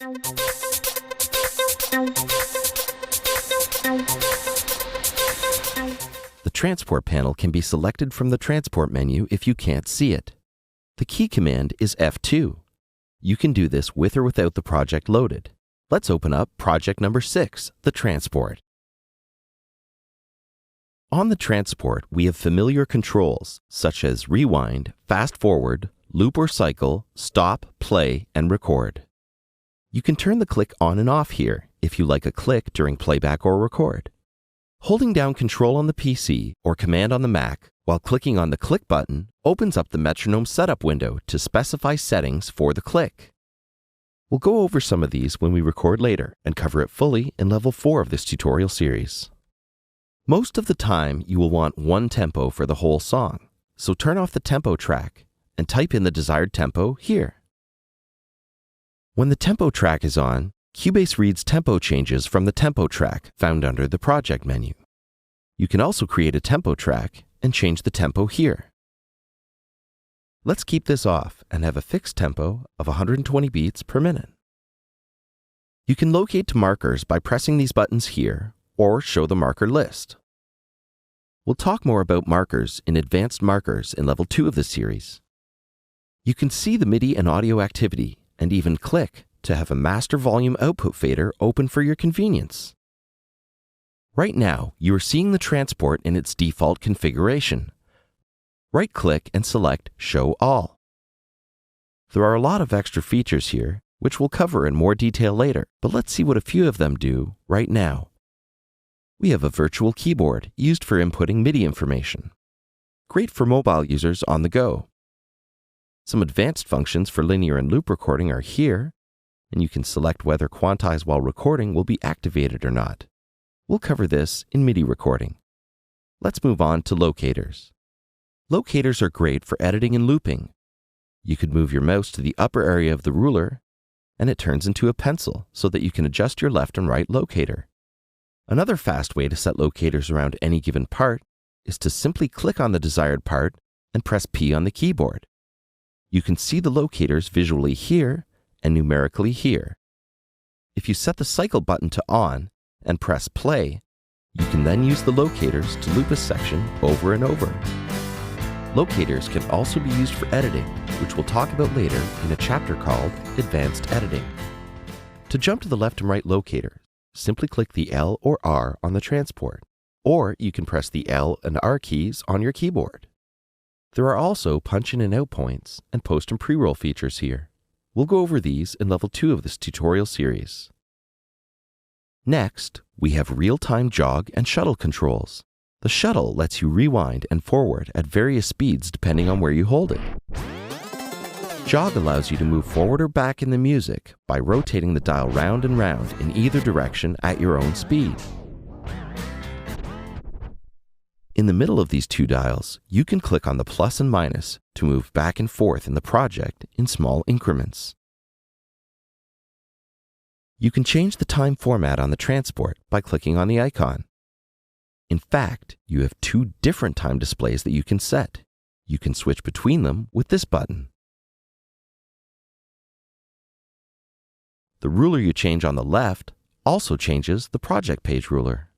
The transport panel can be selected from the transport menu if you can't see it. The key command is F2. You can do this with or without the project loaded. Let's open up project number 6, the transport. On the transport, we have familiar controls such as rewind, fast forward, loop or cycle, stop, play, and record. You can turn the click on and off here if you like a click during playback or record. Holding down Control on the PC or Command on the Mac while clicking on the click button opens up the metronome setup window to specify settings for the click. We'll go over some of these when we record later and cover it fully in level 4 of this tutorial series. Most of the time, you will want one tempo for the whole song, so turn off the tempo track and type in the desired tempo here. When the tempo track is on, Cubase reads tempo changes from the tempo track found under the project menu. You can also create a tempo track and change the tempo here. Let's keep this off and have a fixed tempo of 120 beats per minute. You can locate to markers by pressing these buttons here or show the marker list. We'll talk more about markers in Advanced Markers in Level 2 of this series. You can see the MIDI and audio activity and even click to have a master volume output fader open for your convenience. Right now, you are seeing the transport in its default configuration. Right-click and select Show All. There are a lot of extra features here, which we'll cover in more detail later, but let's see what a few of them do right now. We have a virtual keyboard used for inputting MIDI information. Great for mobile users on the go. Some advanced functions for linear and loop recording are here, and you can select whether quantize while recording will be activated or not. We'll cover this in MIDI recording. Let's move on to locators. Locators are great for editing and looping. You could move your mouse to the upper area of the ruler, and it turns into a pencil so that you can adjust your left and right locator. Another fast way to set locators around any given part is to simply click on the desired part and press P on the keyboard. You can see the locators visually here and numerically here. If you set the cycle button to on and press play, you can then use the locators to loop a section over and over. Locators can also be used for editing, which we'll talk about later in a chapter called Advanced Editing. To jump to the left and right locator, simply click the L or R on the transport, or you can press the L and R keys on your keyboard. There are also punch in and out points and post and pre-roll features here. We'll go over these in level 2 of this tutorial series. Next, we have real-time jog and shuttle controls. The shuttle lets you rewind and forward at various speeds depending on where you hold it. Jog allows you to move forward or back in the music by rotating the dial round and round in either direction at your own speed. In the middle of these two dials, you can click on the plus and minus to move back and forth in the project in small increments. You can change the time format on the transport by clicking on the icon. In fact, you have 2 different time displays that you can set. You can switch between them with this button. The ruler you change on the left also changes the project page ruler.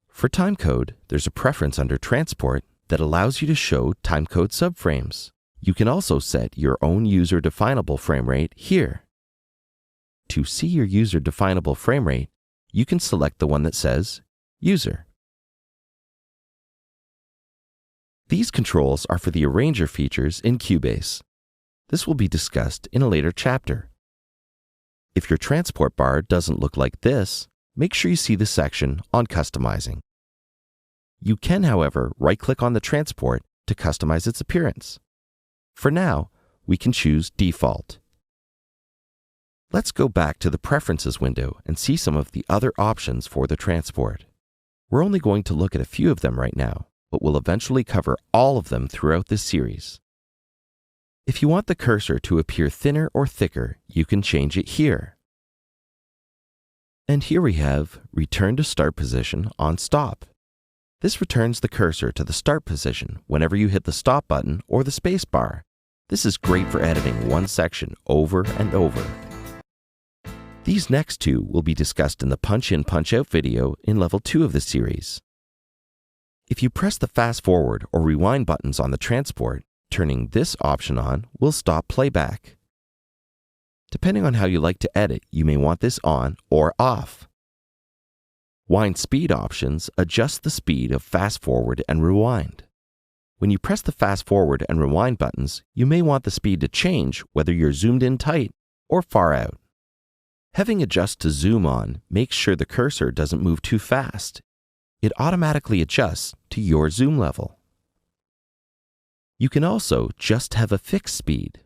For timecode, there's a preference under Transport that allows you to show timecode subframes. You can also set your own user-definable frame rate here. To see your user-definable frame rate, you can select the one that says User. These controls are for the arranger features in Cubase. This will be discussed in a later chapter. If your transport bar doesn't look like this, make sure you see the section on Customizing. You can, however, right-click on the transport to customize its appearance. For now, we can choose Default. Let's go back to the Preferences window and see some of the other options for the transport. We're only going to look at a few of them right now, but we'll eventually cover all of them throughout this series. If you want the cursor to appear thinner or thicker, you can change it here. And here we have Return to Start Position on Stop. This returns the cursor to the start position whenever you hit the stop button or the space bar. This is great for editing one section over and over. These next two will be discussed in the punch-in punch-out video in Level 2 of the series. If you press the fast forward or rewind buttons on the transport, turning this option on will stop playback. Depending on how you like to edit, you may want this on or off. Wind speed options adjust the speed of fast forward and rewind. When you press the fast forward and rewind buttons, you may want the speed to change whether you're zoomed in tight or far out. Having adjust to zoom on makes sure the cursor doesn't move too fast. It automatically adjusts to your zoom level. You can also just have a fixed speed.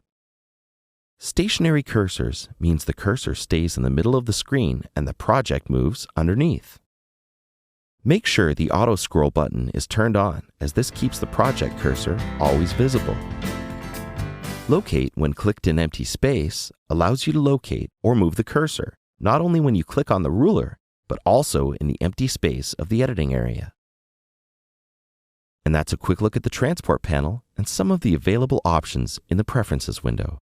Stationary cursors means the cursor stays in the middle of the screen and the project moves underneath. Make sure the auto scroll button is turned on, as this keeps the project cursor always visible. Locate when clicked in empty space allows you to locate or move the cursor, not only when you click on the ruler, but also in the empty space of the editing area. And that's a quick look at the transport panel and some of the available options in the Preferences window.